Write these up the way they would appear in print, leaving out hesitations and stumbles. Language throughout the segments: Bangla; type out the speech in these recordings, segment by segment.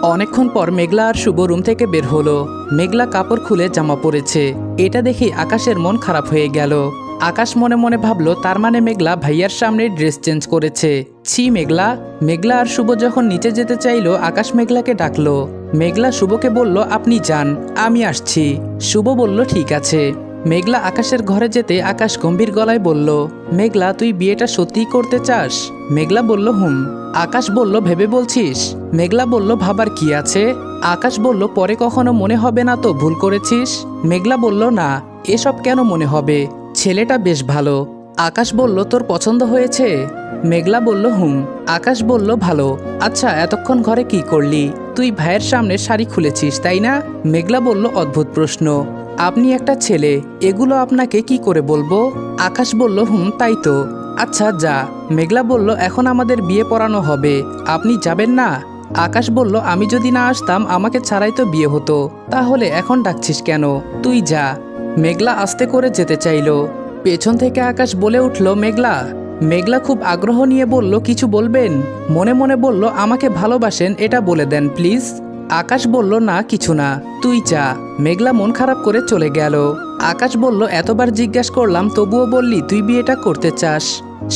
অনেকক্ষণ পর মেঘলা আর শুভ রুম থেকে বের হলো। মেঘলা কাপড় খুলে জামা পরেছে। এটা দেখেই আকাশের মন খারাপ হয়ে গেল। আকাশ মনে মনে ভাবলো তার মানে মেঘলা ভাইয়ার সামনে ড্রেস চেঞ্জ করেছে। ছি মেঘলা। মেঘলা আর শুভ যখন নিচে যেতে চাইলো আকাশ মেঘলাকে ডাকলো। মেঘলা শুভকে বলল আপনি যান, আমি আসছি। শুভ বলল ঠিক আছে। মেঘলা আকাশের ঘরে যেতে আকাশ গম্ভীর গলায় বলল, মেঘলা তুই বিয়েটা সত্যিই করতে চাস? মেঘলা বলল হুম। আকাশ বলল ভেবে বলছিস? মেঘলা বলল ভাবার কি আছে। আকাশ বলল পরে কখনো মনে হবে না তো ভুল করেছিস? মেঘলা বলল না, এসব কেন মনে হবে, ছেলেটা বেশ ভালো। আকাশ বলল তোর পছন্দ হয়েছে? মেঘলা বলল হুম। আকাশ বলল ভালো। আচ্ছা এতক্ষণ ঘরে কি করলি? তুই ভাইয়ের সামনে শাড়ি খুলেছিস তাই না? মেঘলা বলল অদ্ভুত প্রশ্ন, আপনি একটা ছেলে, এগুলো আপনাকে কি করে বলবো? আকাশ বলল হুম তাই তো। আচ্ছা যা। মেঘলা বলল এখন আমাদের বিয়ে পড়ানো হবে, আপনি যাবেন না? আকাশ বলল আমি যদি না আসতাম আমাকে ছাড়াই তো বিয়ে হতো, তাহলে এখন ডাকছিস কেন? তুই যা। মেঘলা আস্তে করে যেতে চাইল। পেছন থেকে আকাশ বলে উঠল মেঘলা। মেঘলা খুব আগ্রহ নিয়ে বলল কিছু বলবেন? মনে মনে বলল আমাকে ভালোবাসেন এটা বলে দেন প্লিজ। আকাশ বলল না কিছু না, তুই যা। মেঘলা মন খারাপ করে চলে গেল। আকাশ বলল এতবার জিজ্ঞাসা করলাম তবুও বললি তুই বিয়েটা করতে চাস।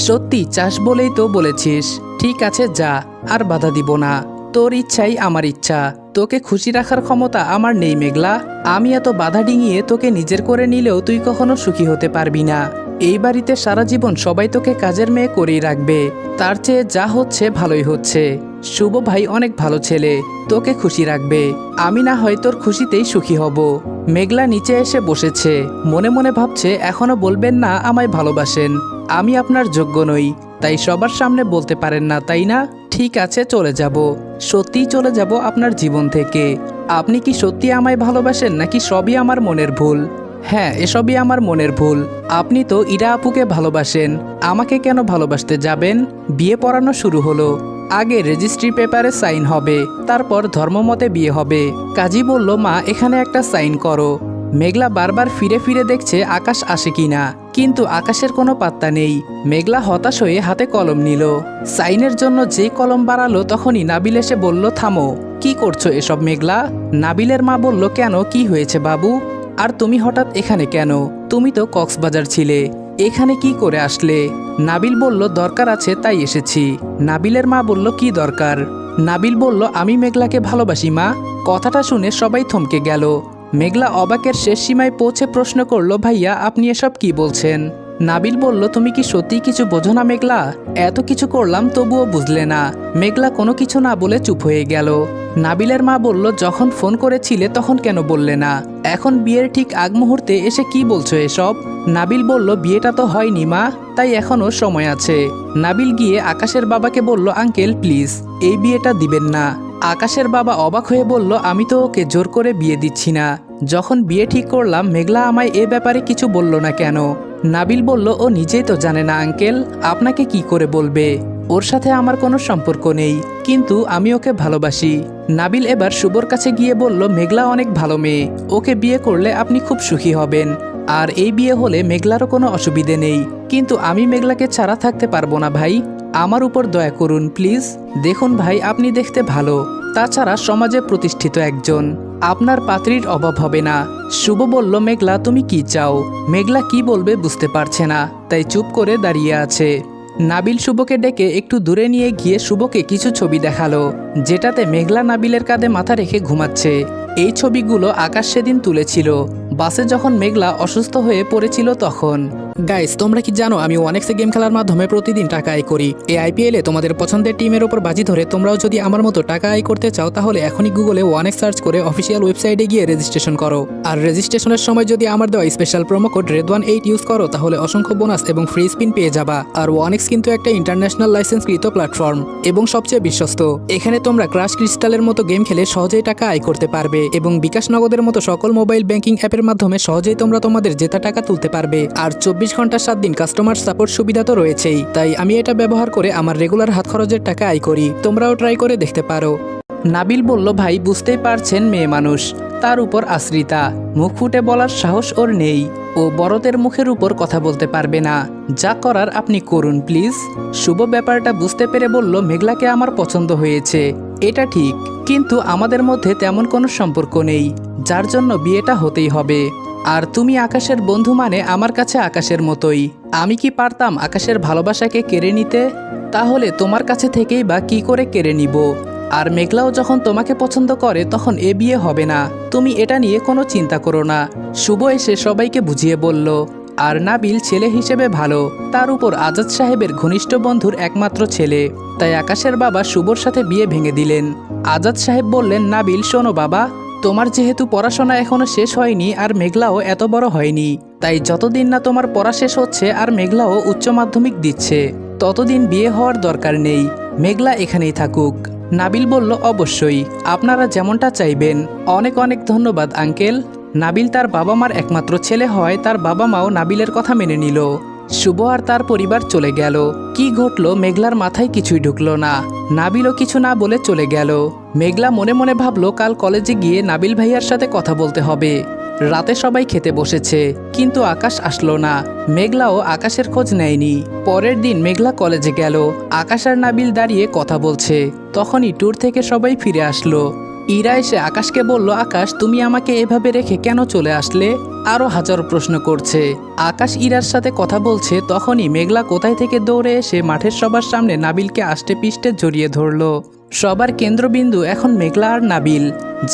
সত্যি চাস বলেই তো বলেছিস। ঠিক আছে যা, আর বাধা দিব না। তোর ইচ্ছাই আমার ইচ্ছা, তোকে খুশি রাখার ক্ষমতা আমার নেই মেঘলা। আমি এত বাধা ডিঙিয়ে তোকে নিজের করে নিলেও তুই কখনো সুখী হতে পারবি না। এই বাড়িতে সারা জীবন সবাই তোকে কাজের মেয়ে করেই রাখবে, তার চেয়ে যা হচ্ছে ভালোই হচ্ছে। শুভ ভাই অনেক ভালো ছেলে, তোকে খুশি রাখবে। আমি না হয় তোর খুশিতেই সুখী হব। মেঘলা নিচে এসে বসেছে, মনে মনে ভাবছে এখনো বলবেন না আমায় ভালোবাসেন? আমি আপনার যোগ্য নই, তাই সবার সামনে বলতে পারেন না তাই না? ঠিক আছে চলে যাব, সত্যিই চলে যাব আপনার জীবন থেকে। আপনি কি সত্যি আমায় ভালোবাসেন নাকি সবই আমার মনের ভুল? হ্যাঁ এসবই আমার মনের ভুল। আপনি তো ইরা আপুকে ভালোবাসেন, আমাকে কেন ভালোবাসতে যাবেন? বিয়ে পড়ানো শুরু হলো। আগে রেজিস্ট্রি পেপারে সাইন হবে, তারপর ধর্মমতে বিয়ে হবে। কাজী বলল মা এখানে একটা সাইন করো। মেঘলা বারবার ফিরে ফিরে দেখছে আকাশ আসে কিনা, কিন্তু আকাশের কোনো পাত্তা নেই। মেঘলা হতাশ হয়ে হাতে কলম নিল। সাইনের জন্য যেই কলম বাড়ালো তখনই নাবিল এসে বলল থামো, কি করছো এসব মেঘলা? নাবিলের মা বলল কেন, কি হয়েছে বাবু? আর তুমি হঠাৎ এখানে কেন? তুমি তো কক্সবাজার ছিলে, এখানে কি করে আসলে? নাবিল বলল দরকার আছে তাই এসেছি। নাবিলের মা বলল কি দরকার? নাবিল বলল আমি মেঘলাকে ভালোবাসি মা। কথাটা শুনে সবাই থমকে গেল। মেঘলা অবাকের শেষ সীমায় পৌঁছে প্রশ্ন করল ভাইয়া আপনি এসব কি বলছেন? নাবিল বলল তুমি কি সত্যিই কিছু বোঝো না মেঘলা? এত কিছু করলাম তবুও বুঝলে না। মেঘলা কোনো কিছু না বলে চুপ হয়ে গেল। নাবিলের মা বলল যখন ফোন করেছিলে তখন কেন বললে না? এখন বিয়ের ঠিক আগ মুহূর্তে এসে কি বলছো এসব? নাবিল বলল বিয়েটা তো হয়নি মা, তাই এখনো সময় আছে। নাবিল গিয়ে আকাশের বাবাকে বলল আঙ্কেল প্লিজ এই বিয়েটা দিবেন না। আকাশের বাবা অবাক হয়ে বলল আমি তো ওকে জোর করে বিয়ে দিচ্ছি না। যখন বিয়ে ঠিক করলাম মেঘলা আমায় এ ব্যাপারে কিছু বলল না কেন? নাবিল বলল ও নিজেই তো জানে না আঙ্কেল, আপনাকে কি করে বলবে? ওর সাথে আমার কোনো সম্পর্ক নেই, কিন্তু আমি ওকে ভালোবাসি। নাবিল এবার শুভর কাছে গিয়ে বলল মেঘলা অনেক ভালো মেয়ে, ওকে বিয়ে করলে আপনি খুব সুখী হবেন। আর এই বিয়ে হলে মেঘলারও কোনো অসুবিধে নেই, কিন্তু আমি মেঘলাকে ছাড়া থাকতে পারবো না ভাই। আমার উপর দয়া করুন প্লিজ। দেখুন ভাই আপনি দেখতে ভালো, তাছাড়া সমাজে প্রতিষ্ঠিত একজন, আপনার পাত্রীর অভাব হবে না। শুভ বলল মেঘলা তুমি কি চাও? মেঘলা কি বলবে বুঝতে পারছে না, তাই চুপ করে দাঁড়িয়ে আছে। নাবিল শুভকে ডেকে একটু দূরে নিয়ে গিয়ে শুভকে কিছু ছবি দেখালো, যেটাতে মেঘলা নাবিলের কাঁধে মাথা রেখে ঘুমাচ্ছে। এই ছবিগুলো আকাশ সেদিন তুলেছিল বাসে যখন মেঘলা অসুস্থ হয়ে পড়েছিল তখন। গাইস তোমরা কি জানো আমি ওয়ানেক্সে গেম খেলার মাধ্যমে প্রতিদিন টাকা আয় করি। এই আইপিএলে তোমাদের পছন্দের টিমের উপর বাজি ধরে তোমরাও যদি আমার মতো টাকা আয় করতে চাও তাহলে এখনই গুগলে ওয়ানেক্স সার্চ করে অফিসিয়াল ওয়েবসাইটে গিয়ে রেজিস্ট্রেশন করো। আর রেজিস্ট্রেশনের সময় যদি আমার দেওয়া special promo code RED18 use করো তাহলে অসংখ্য বোনাস এবং ফ্রি স্পিন পেয়ে যাবা। আর ওয়ানেক্স কিন্তু একটা ইন্টারন্যাশনাল লাইসেন্সকৃত প্ল্যাটফর্ম এবং সবচেয়ে বিশ্বস্ত। এখানে তোমরা ক্রাশ ক্রিস্টালের মতো গেম খেলে সহজেই টাকা আয় করতে পারবে এবং বিকাশ নগদের মতো সকল মোবাইল ব্যাংকিং অ্যাপের মাধ্যমে সহজেই তোমরা তোমাদের জেতা টাকা তুলতে পারবে। আর 24 ঘন্টা 7 দিন কাস্টমার সাপোর্ট সুবিধা তো রয়েছেই, তাই আমি এটা ব্যবহার করে আমার রেগুলার হাত খরচের টাকা আয় করি। তোমরাও ট্রাই করে দেখতে পারো। নাবিল বলল ভাই বুঝতেই পারছেন মেয়ে মানুষ, তার উপর আশ্রিতা, মুখ ফুটে বলার সাহস ওর নেই। ও বড়দের মুখের উপর কথা বলতে পারবে না, যা করার আপনি করুন প্লিজ। শুভ ব্যাপারটা বুঝতে পেরে বলল মেঘলাকে আমার পছন্দ হয়েছে, এটা ঠিক, কিন্তু আমাদের মধ্যে তেমন কোনো সম্পর্ক নেই, যার জন্য বিয়েটা হতেই হবে। আর তুমি আকাশের বন্ধু মানে আমার কাছে আকাশের মতোই। আমি কি পারতাম আকাশের ভালোবাসাকে কেড়ে নিতে? তাহলে তোমার কাছে থেকেই বা কি করে কেড়ে নিব? আর মেঘলাও যখন তোমাকে পছন্দ করে তখন এ বিয়ে হবে না, তুমি এটা নিয়ে কোনো চিন্তা করো না। শুভ এসে সবাইকে বুঝিয়ে বলল। আর নাবিল ছেলে হিসেবে ভালো, তার উপর আজাদ সাহেবের ঘনিষ্ঠ বন্ধুর একমাত্র ছেলে, তাই আকাশের বাবা শুভর সাথে বিয়ে ভেঙে দিলেন। আজাদ সাহেব বললেন, নাবিল শোনো বাবা, তোমার যেহেতু পড়াশোনা এখনো শেষ হয়নি আর মেঘলাও এত বড় হয়নি, তাই যতদিন না তোমার পড়া শেষ হচ্ছে আর মেঘলাও উচ্চ মাধ্যমিক দিচ্ছে ততদিন বিয়ে হওয়ার দরকার নেই, মেঘলা এখানেই থাকুক। নাবিল বলল, অবশ্যই, আপনারা যেমনটা চাইবেন। অনেক অনেক ধন্যবাদ আঙ্কেল। নাবিল তার বাবা মার একমাত্র ছেলে হয়, তার বাবা মাও নাবিলের কথা মেনে নিল। শুভ আর তার পরিবার চলে গেল। কি ঘটল মেঘলার মাথায় কিছুই ঢুকলো না। নাবিলও কিছু না বলে চলে গেল। মেঘলা মনে মনে ভাবলো কাল কলেজে গিয়ে নাবিল ভাইয়ার সাথে কথা বলতে হবে। রাতে সবাই খেতে বসেছে, কিন্তু আকাশ আসলো না। মেঘলাও আকাশের খোঁজ নেয়নি। পরের দিন মেঘলা কলেজে গেল। আকাশ আর নাবিল দাঁড়িয়ে কথা বলছে। তখনই ট্যুর থেকে সবাই ফিরে আসলো। ইরা এসে আকাশকে বলল, আকাশ তুমি আমাকে এভাবে রেখে কেন চলে আসলে? আরও হাজারো প্রশ্ন করছে। আকাশ ইরার সাথে কথা বলছে, তখনই মেঘলা কোথায় থেকে দৌড়ে এসে মাঠের সবার সামনে নাবিলকে আষ্টে পিষ্টে জড়িয়ে ধরল। সবার কেন্দ্রবিন্দু এখন মেঘলা আর নাবিল,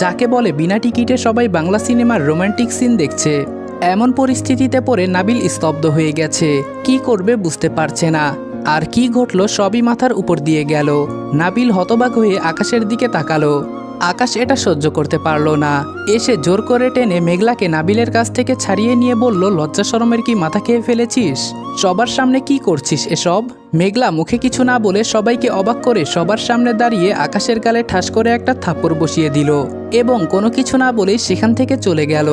যাকে বলে বিনা টিকিটে সবাই বাংলা সিনেমার রোমান্টিক সিন দেখছে। এমন পরিস্থিতিতে পড়ে নাবিল স্তব্ধ হয়ে গেছে, কি করবে বুঝতে পারছে না। আর কি ঘটল সবই মাথার উপর দিয়ে গেল। নাবিল হতবাক হয়ে আকাশের দিকে তাকালো। আকাশ এটা সহ্য করতে পারল না। এসে জোর করে টেনে মেঘলাকে নাবিলের কাছ থেকে ছাড়িয়ে নিয়ে বলল, লজ্জা শরমের কি মাথা খেয়ে ফেলেছিস? সবার সামনে কি করছিস এসব? মেঘলা মুখে কিছু না বলে সবাইকে অবাক করে সবার সামনে দাঁড়িয়ে আকাশের গালে ঠাস করে একটা থাপ্পড় বসিয়ে দিল এবং কোনো কিছু না বলেই সেখান থেকে চলে গেল।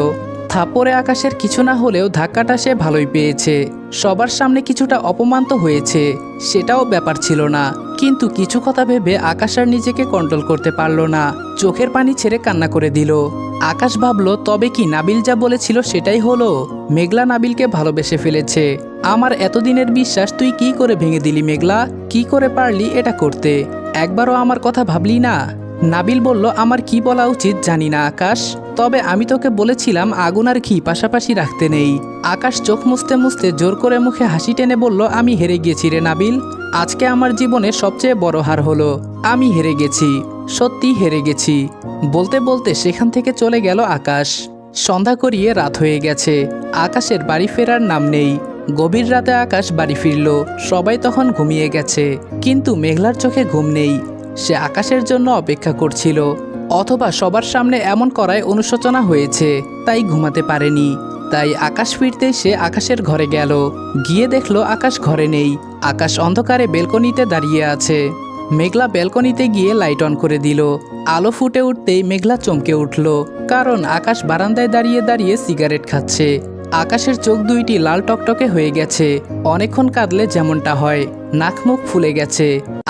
থাপ্পড়ে আকাশের কিছু না হলেও ধাক্কাটা সে ভালোই পেয়েছে। সবার সামনে কিছুটা অপমান তো হয়েছে, সেটাও ব্যাপার ছিল না, কিন্তু কিছু কথা ভেবে আকাশ আর নিজেকে কন্ট্রোল করতে পারল না। চোখের পানি ছেড়ে কান্না করে দিল। আকাশ ভাবল, তবে কি নাবিল যা বলেছিল সেটাই হলো? মেঘলা নাবিলকে ভালোবেসে ফেলেছে। আমার এতদিনের বিশ্বাস তুই কি করে ভেঙে দিলি মেঘলা? কি করে পারলি এটা করতে? একবারও আমার কথা ভাবলি না? নাবিল বলল, আমার কি বলা উচিত জানি না আকাশ, তবে আমি তোকে বলেছিলাম আগুন আর ঘি পাশাপাশি রাখতে নেই। আকাশ চোখ মুছতে মুছতে জোর করে মুখে হাসি টেনে বলল, আমি হেরে গিয়েছি রে নাবিল। আজকে আমার জীবনের সবচেয়ে বড় হার হলো। আমি হেরে গেছি, সত্যি হেরে গেছি। বলতে বলতে সেখান থেকে চলে গেল আকাশ। সন্ধ্যা করিয়ে রাত হয়ে গেছে। আকাশের বাড়ি ফেরার নাম নেই। গভীর রাতে আকাশ বাড়ি ফিরল। সবাই তখন ঘুমিয়ে গেছে, কিন্তু মেঘলার চোখে ঘুম নেই। সে আকাশের জন্য অপেক্ষা করছিল, অথবা সবার সামনে এমন করায় অনুশোচনা হয়েছে, তাই ঘুমাতে পারেনি। তাই আকাশ ফিরতেই সে আকাশের ঘরে গেল। গিয়ে দেখলো আকাশ ঘরে নেই। আকাশ অন্ধকারে বেলকনিতে দাঁড়িয়ে আছে। মেঘলা বেলকনিতে গিয়ে লাইট অন করে দিল। আলো ফুটে উঠতেই মেঘলা চমকে উঠল, কারণ আকাশ বারান্দায় দাঁড়িয়ে দাঁড়িয়ে সিগারেট খাচ্ছে। আকাশের চোখ দুইটি লাল টকটকে হয়ে গেছে, অনেকক্ষণ কাঁদলে যেমনটা হয়। নাক মুখ ফুলে গেছে।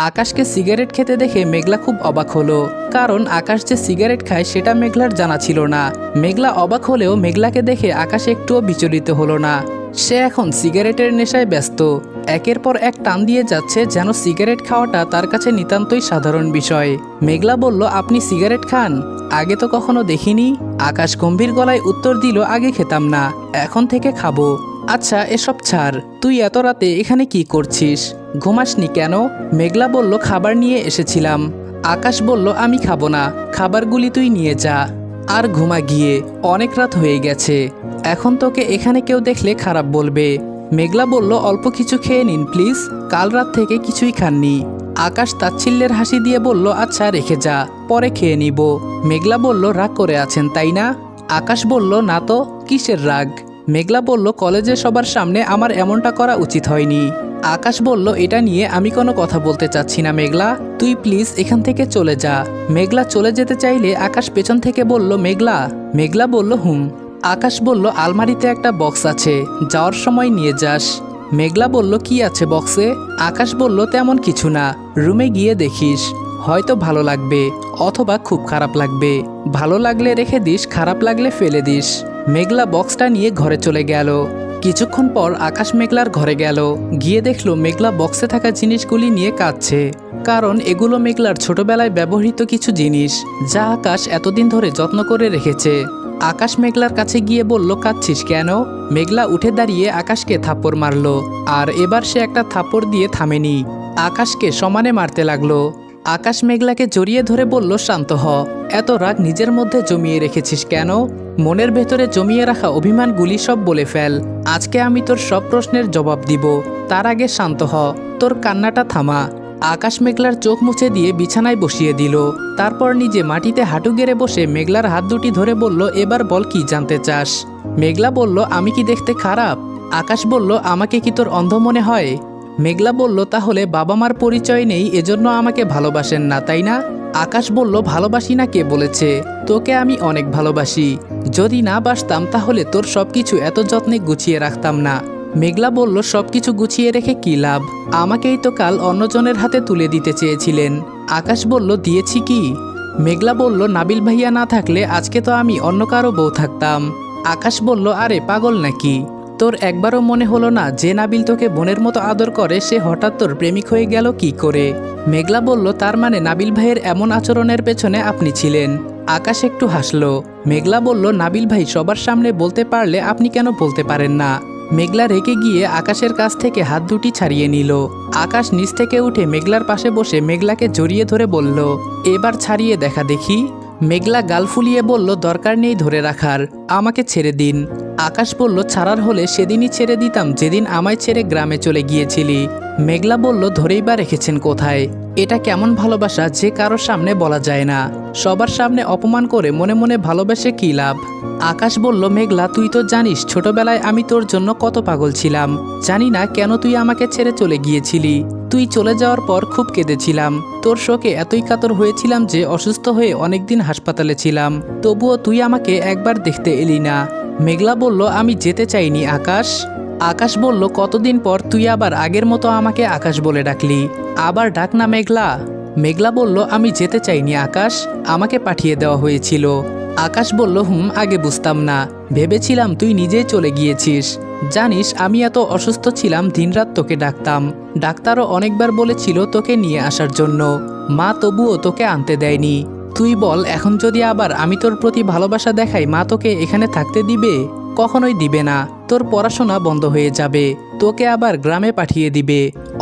আকাশকে সিগারেট খেতে দেখে মেঘলা খুব অবাক হলো, কারণ আকাশ যে সিগারেট খায় সেটা মেঘলার জানা ছিল না। মেঘলা অবাক হলেও মেঘলাকে দেখে আকাশ একটুও বিচলিত হলো না। সে এখন সিগারেটের নেশায় ব্যস্ত। একের পর এক টান দিয়ে যাচ্ছে, যেন সিগারেট খাওয়াটা তার কাছে নিতান্তই সাধারণ বিষয়। মেঘলা বলল, আপনি সিগারেট খান? আগে তো কখনো দেখিনি। আকাশ গম্ভীর গলায় উত্তর দিল, আগে খেতাম না, এখন থেকে খাবো। আচ্ছা এসব ছাড়, তুই এত রাতে এখানে কি করছিস? ঘুমাসনি কেন? মেঘলা বলল, খাবার নিয়ে এসেছিলাম। আকাশ বলল, আমি খাবো না, খাবারগুলি তুই নিয়ে যা আর ঘুমা গিয়ে, অনেক রাত হয়ে গেছে। এখন তোকে এখানে কেউ দেখলে খারাপ বলবে। মেঘলা বলল, অল্প কিছু খেয়ে নিন প্লিজ, কাল রাত থেকে কিছুই খাননি। আকাশ তাচ্ছিল্যের হাসি দিয়ে বলল, আচ্ছা রেখে যা, পরে খেয়ে নিব। মেঘলা বলল, রাগ করে আছেন তাই না? আকাশ বলল, না তো, কিসের রাগ? মেঘলা বলল, কলেজে সবার সামনে আমার এমনটা করা উচিত হয়নি। আকাশ বলল, এটা নিয়ে আমি কোনো কথা বলতে চাচ্ছি না মেঘলা, তুই প্লিজ এখান থেকে চলে যা। মেঘলা চলে যেতে চাইলে আকাশ পেছন থেকে বলল, মেঘলা। মেঘলা বলল, হুম। আকাশ বলল, আলমারিতে একটা বক্স আছে, যাওয়ার সময় নিয়ে যাস। মেঘলা বলল, কি আছে বক্সে? আকাশ বলল, তেমন কিছু না, রুমে গিয়ে দেখিস, হয়তো ভালো লাগবে অথবা খুব খারাপ লাগবে। ভালো লাগলে রেখে দিস, খারাপ লাগলে ফেলে দিস। মেঘলা বক্সটা নিয়ে ঘরে চলে গেল। কিছুক্ষণ পর আকাশ মেঘলার ঘরে গেল। গিয়ে দেখলো মেঘলা বক্সে থাকা জিনিসগুলি নিয়ে কাঁদছে, কারণ এগুলো মেঘলার ছোটবেলায় ব্যবহৃত কিছু জিনিস, যা আকাশ এতদিন ধরে যত্ন করে রেখেছে। আকাশ মেঘলার কাছে গিয়ে বলল, কাঁদছিস কেন? মেঘলা উঠে দাঁড়িয়ে আকাশকে থাপ্পড় মারল, আর এবার সে একটা থাপ্পড় দিয়ে থামেনি, আকাশকে সমানে মারতে লাগলো। আকাশ মেঘলাকে জড়িয়ে ধরে বলল, শান্ত হ। এত রাগ নিজের মধ্যে জমিয়ে রেখেছিস কেন? মনের ভেতরে জমিয়ে রাখা অভিমানগুলি সব বলে ফেল। আজকে আমি তোর সব প্রশ্নের জবাব দিব, তার আগে শান্ত হ, তোর কান্নাটা থামা। আকাশ মেঘলার চোখ মুছে দিয়ে বিছানায় বসিয়ে দিল। তারপর নিজে মাটিতে হাঁটু গেড়ে বসে মেঘলার হাত দুটি ধরে বলল, এবার বল কি জানতে চাস? মেঘলা বলল, আমি কি দেখতে খারাপ? আকাশ বলল, আমাকে কি তোর অন্ধ মনে হয়? মেঘলা বলল, তাহলে বাবা মার পরিচয় নেই এজন্য আমাকে ভালোবাসেন না, তাই না? আকাশ বলল, ভালোবাসি না কে বলেছে? তোকে আমি অনেক ভালোবাসি। যদি না বাসতাম তাহলে তোর সবকিছু এত যত্নে গুছিয়ে রাখতাম না। মেঘলা বলল, সবকিছু গুছিয়ে রেখে কি লাভ? আমাকেই তো কাল অন্যজনের হাতে তুলে দিতে চেয়েছিলেন। আকাশ বলল, দিয়েছি কি? মেঘলা বলল, নাবিল ভাইয়া না থাকলে আজকে তো আমি অন্য কারো বউ থাকতাম। আকাশ বলল, আরে পাগল নাকি? তোর একবারও মনে হলো না যে নাবিল তোকে বোনের মতো আদর করে সে হঠাৎ তোর প্রেমিক হয়ে গেল কি করে? মেঘলা বলল, তার মানে নাবিল ভাইয়ের এমন আচরণের পেছনে আপনি ছিলেন? আকাশ একটু হাসলো। মেঘলা বলল, নাবিল ভাই সবার সামনে বলতে পারলে আপনি কেন বলতে পারেন না? মেঘলা রেগে গিয়ে আকাশের কাছ থেকে হাত দুটি ছাড়িয়ে নিল। আকাশ নিচ থেকে উঠে মেঘলার পাশে বসে মেঘলাকে জড়িয়ে ধরে বলল, এবার ছাড়িয়ে দেখা দেখি। মেঘলা গাল ফুলিয়ে বলল, দরকার নেই ধরে রাখার, আমাকে ছেড়ে দিন। আকাশ বলল, ছাড়ার হলে সেদিনই ছেড়ে দিতাম যেদিন আমায় ছেড়ে গ্রামে চলে গিয়েছিলি। মেঘলা বলল, ধরেই বা রেখেছেন কোথায়? এটা কেমন ভালোবাসা যে কারোর সামনে বলা যায় না? সবার সামনে অপমান করে মনে মনে ভালোবেসে কী লাভ? আকাশ বলল, মেঘলা তুই তো জানিস ছোটবেলায় আমি তোর জন্য কত পাগল ছিলাম। জানি না কেন তুই আমাকে ছেড়ে চলে গিয়েছিলি। তুই চলে যাওয়ার পর খুব কেঁদেছিলাম। তোর শোকে এতই কাতর হয়েছিলাম যে অসুস্থ হয়ে অনেকদিন হাসপাতালে ছিলাম। তবুও তুই আমাকে একবার দেখতে এলি না। মেঘলা বলল, আমি যেতে চাইনি আকাশ। আকাশ বলল, কতদিন পর তুই আবার আগের মতো আমাকে আকাশ বলে ডাকলি? আবার ডাক না মেঘলা। মেঘলা বলল, আমি যেতে চাইনি আকাশ, আমাকে পাঠিয়ে দেওয়া হয়েছিল। আকাশ বলল, আগে বুঝতাম না, ভেবেছিলাম তুই নিজেই চলে গিয়েছিস। জানিস আমি এত অসুস্থ ছিলাম দিনরাত তোকে ডাকতাম। ডাক্তারও অনেকবার বলেছিল তোকে নিয়ে আসার জন্য, মা তবুও তোকে আনতে দেয়নি। তুই বল, এখন যদি আবার আমি তোর প্রতি ভালোবাসা দেখাই মা তোকে এখানে থাকতে দিবে? কখনোই দিবে না। তোর পড়াশোনা বন্ধ হয়ে যাবে, তোকে আবার গ্রামে পাঠিয়ে দিবে,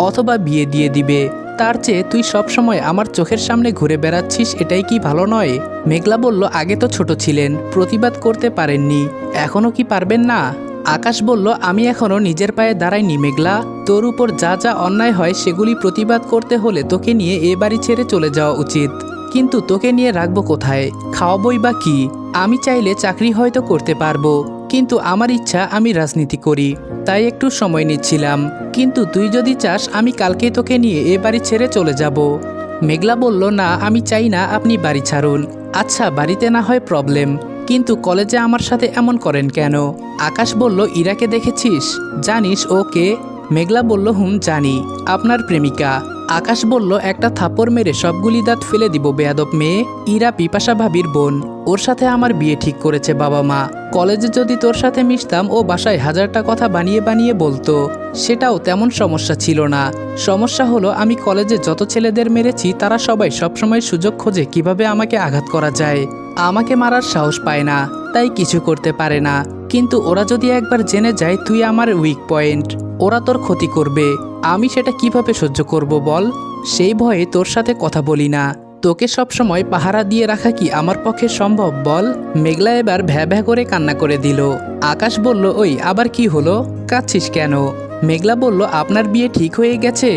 অথবা বিয়ে দিয়ে দিবে। তার চেয়ে তুই সবসময় আমার চোখের সামনে ঘুরে বেড়াচ্ছিস, এটাই কি ভালো নয়? মেঘলা বলল, আগে তো ছোট ছিলেন, প্রতিবাদ করতে পারেননি, এখনও কি পারবেন না? আকাশ বলল, আমি এখনও নিজের পায়ে দাঁড়াইনি মেঘলা। তোর উপর যা যা অন্যায় হয় সেগুলি প্রতিবাদ করতে হলে তোকে নিয়ে এ বাড়ি ছেড়ে চলে যাওয়া উচিত। কিন্তু তোকে নিয়ে রাখবো কোথায়? খাওয়াবই বা কি? আমি চাইলে চাকরি হয়তো করতে পারবো, কিন্তু আমার ইচ্ছা আমি রাজনীতি করি, তাই একটু সময় নিচ্ছিলাম। কিন্তু তুই যদি চাস আমি কালকে তোকে নিয়ে এ বাড়ি ছেড়ে চলে যাব। মেঘলা বলল, না আমি চাই না আপনি বাড়ি ছাড়ুন। আচ্ছা বাড়িতে না হয় প্রবলেম, কিন্তু কলেজে আমার সাথে এমন করেন কেন? আকাশ বলল, ইরাকে দেখেছিস? জানিস ও কে? মেঘলা বলল, জানি, আপনার প্রেমিকা। আকাশ বলল, একটা থাপ্পড় মেরে সবগুলি দাঁত ফেলে দিব বেয়াদব মেয়ে। ইরা পিপাসা ভাবির বোন, ওর সাথে আমার বিয়ে ঠিক করেছে বাবা মা। কলেজে যদি তোর সাথে মিশতাম ও বাসায় হাজারটা কথা বানিয়ে বানিয়ে বলতো, সেটাও তেমন সমস্যা ছিল না। সমস্যা হলো আমি কলেজে যত ছেলেদের মেরেছি তারা সবাই সবসময় সুযোগ খোঁজে কিভাবে আমাকে আঘাত করা যায়। আমাকে মারার সাহস পায় না, তাই কিছু করতে পারে না। কিন্তু ওরা যদি একবার জেনে যায় তুই আমার উইক পয়েন্ট, ওরা তোর ক্ষতি করবে। আমি সেটা কিভাবে সহ্য করব বল? সেই ভয়ে তোর সাথে কথা বলি না। তোকে সবসময় পাহারা দিয়ে রাখা কি আমার পক্ষে সম্ভব বল? মেঘলা এবার ভ্যা ভ্যা করে কান্না করে দিল। আকাশ বলল, ওই আবার কি হলো? কাঁদছিস কেন? মেঘলা বলল, আপনার বিয়ে ঠিক হয়ে গেছে?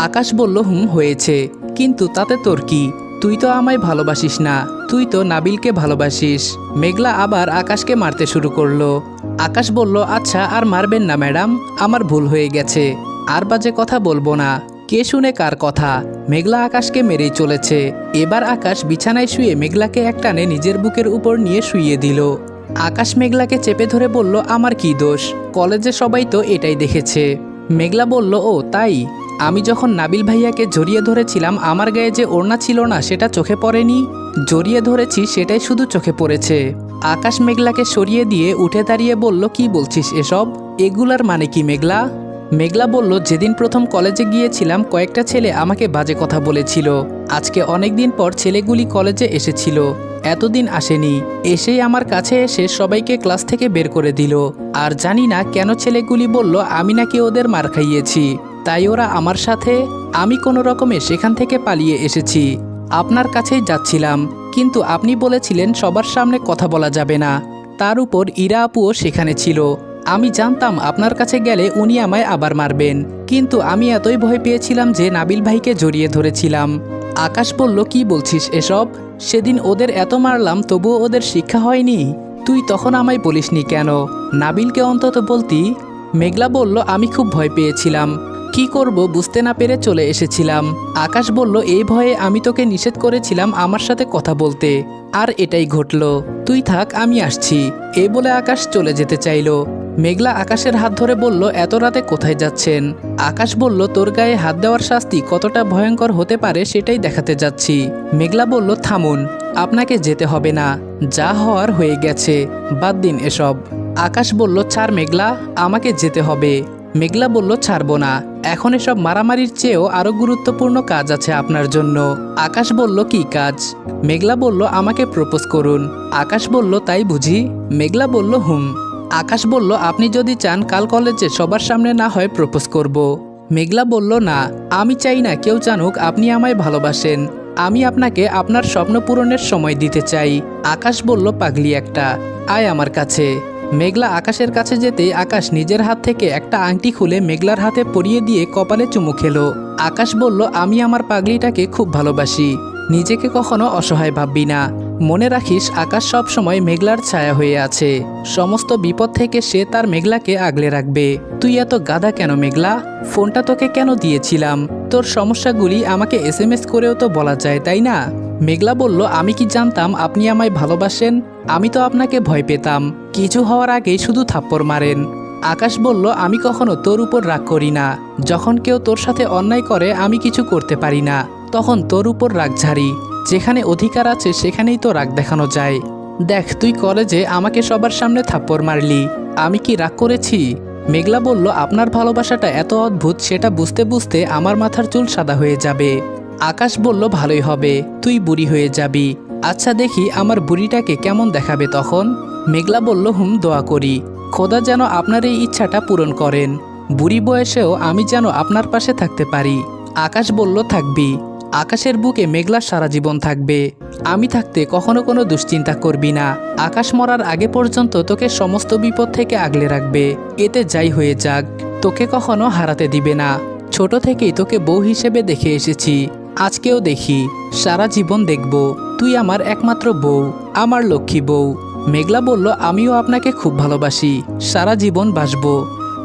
আকাশ বলল, হয়েছে, কিন্তু তাতে তোর কি? তুই তো আমায় ভালোবাসিস না, তুই তো নাবিলকে ভালোবাসিস। মেঘলা আবার আকাশকে মারতে শুরু করলো। আকাশ বলল, আচ্ছা আর মারবেন না ম্যাডাম, আমার ভুল হয়ে গেছে, আর বাজে কথা বলবো না। কে শুনে কার কথা? মেঘলা আকাশকে মেরেই চলেছে। এবার আকাশ বিছানায় শুয়ে মেঘলাকে একটানে নিজের বুকের উপর নিয়ে শুইয়ে দিল। আকাশ মেঘলাকে চেপে ধরে বলল, আমার কি দোষ? কলেজে সবাই তো এটাই দেখেছে। মেঘলা বলল, ও তাই? আমি যখন নাবিল ভাইয়াকে জড়িয়ে ধরেছিলাম আমার গায়ে যে ওড়না ছিল না সেটা চোখে পড়েনি? জড়িয়ে ধরেছি সেটাই শুধু চোখে পড়েছে। আকাশ মেঘলাকে সরিয়ে দিয়ে উঠে দাঁড়িয়ে বলল, কি বলছিস এসব? এগুলার মানে কি মেঘলা? মেঘলা বলল, যেদিন প্রথম কলেজে গিয়েছিলাম কয়েকটা ছেলে আমাকে বাজে কথা বলেছিল। আজকে অনেক দিন পর ছেলেগুলি কলেজে এসেছিল, এতদিন আসেনি। এসেই আমার কাছে এসে সবাইকে ক্লাস থেকে বের করে দিল। আর জানি না কেন ছেলেগুলি বলল আমি নাকি ওদের মার খাইয়েছি, তাই ওরা আমার সাথে। আমি কোনো রকমে সেখান থেকে পালিয়ে এসেছি। আপনার কাছেই যাচ্ছিলাম, কিন্তু আপনি বলেছিলেন সবার সামনে কথা বলা যাবে না। তার উপর ইরা আপুও সেখানে ছিল। আমি জানতাম আপনার কাছে গেলে উনি আমায় আবার মারবেন, কিন্তু আমি এতই ভয় পেয়েছিলাম যে নাবিল ভাইকে জড়িয়ে ধরেছিলাম। আকাশ বলল, কি বলছিস এসব? সেদিন ওদের এত মারলাম তবুও ওদের শিক্ষা হয়নি? তুই তখন আমায় বলিসনি কেন? নাবিলকে অন্তত বলতি। মেঘলা বলল, আমি খুব ভয় পেয়েছিলাম, কি করব বুঝতে না পেরে চলে এসেছিলাম। আকাশ বলল, এই ভয়ে আমি তোকে নিষেধ করেছিলাম আমার সাথে কথা বলতে, আর এটাই ঘটল। তুই থাক, আমি আসছি। এই বলে আকাশ চলে যেতে চাইল। মেঘলা আকাশের হাত ধরে বলল, এত রাতে কোথায় যাচ্ছেন? আকাশ বলল, তোর গায়ে হাত দেওয়ার শাস্তি কতটা ভয়ঙ্কর হতে পারে সেটাই দেখাতে যাচ্ছি। মেঘলা বলল, থামুন, আপনাকে যেতে হবে না, যা হওয়ার হয়ে গেছে, বাদ দিন এসব। আকাশ বলল, ছাড় মেঘলা, আমাকে যেতে হবে। মেঘলা বলল, ছাড়বো না, এখন এসব মারামারির চেয়েও আরও গুরুত্বপূর্ণ কাজ আছে আপনার জন্য। আকাশ বলল, কি কাজ? মেঘলা বলল, আমাকে প্রপোজ করুন। আকাশ বলল, তাই বুঝি? মেঘলা বলল, হুম। আকাশ বলল, আপনি যদি চান কাল কলেজে সবার সামনে না হয় প্রপোজ করব। মেঘলা বলল, না, আমি চাই না কেউ জানুক আপনি আমায় ভালোবাসেন। আমি আপনাকে আপনার স্বপ্ন পূরণের সময় দিতে চাই। আকাশ বলল, পাগলি একটা, আয় আমার কাছে। মেঘলা আকাশের কাছে যেতেই আকাশ নিজের হাত থেকে একটা আংটি খুলে মেঘলার হাতে পরিয়ে দিয়ে কপালে চুমু খেলো। আকাশ বলল, আমি আমার পাগলিটাকে খুব ভালোবাসি, নিজেকে কখনো অসহায় ভাববি না। মনে রাখিস আকাশ সব সময় মেঘলার ছায়া হয়ে আছে, সমস্ত বিপদ থেকে সে তার মেঘলাকে আগলে রাখবে। তুই এত গাধা কেন মেঘলা? ফোনটা তোকে কেন দিয়েছিলাম? তোর সমস্যাগুলি আমাকে SMS করেও তো বলা যায়, তাই না? মেঘলা বলল, আমি কি জানতাম আপনি আমায় ভালোবাসেন? আমি তো আপনাকে ভয় পেতাম, কিছু হওয়ার আগেই শুধু থাপ্পড় মারেন। আকাশ বলল, আমি কখনো তোর উপর রাগ করি না। যখন কেউ তোর সাথে অন্যায় করে আমি কিছু করতে পারি না, তখন তোর উপর রাগ ঝাড়ি। যেখানে অধিকার আছে সেখানেই তো রাগ দেখানো যায়। দেখ, তুই কলেজে আমাকে সবার সামনে থাপ্পড় মারলি, আমি কি রাগ করেছি? মেঘলা বলল, আপনার ভালোবাসাটা এত অদ্ভুত, সেটা বুঝতে বুঝতে আমার মাথার চুল সাদা হয়ে যাবে। আকাশ বলল, ভালোই হবে, তুই বুড়ি হয়ে যাবি। আচ্ছা দেখি আমার বুড়িটাকে কেমন দেখাবে তখন। মেঘলা বলল, হুম, দোয়া করি খোদা যেন আপনার এই ইচ্ছাটা পূরণ করেন। বুড়ি বয়সেও আমি যেন আপনার পাশে থাকতে পারি। আকাশ বলল, থাকবি। আকাশের বুকে মেঘলা সারা জীবন থাকবে। আমি থাকতে কখনো কোনো দুশ্চিন্তা করবি না। আকাশ মরার আগে পর্যন্ত তোকে সমস্ত বিপদ থেকে আগলে রাখবে। এতে যাই হয়ে যাক, তোকে কখনো হারাতে দিবে না। ছোট থেকেই তোকে বউ হিসেবে দেখে এসেছি, আজকেও দেখি, সারা জীবন দেখব। তুই আমার একমাত্র বউ, আমার লক্ষ্মী বউ। মেঘলা বলল, আমিও আপনাকে খুব ভালোবাসি, সারা জীবন বাসবো।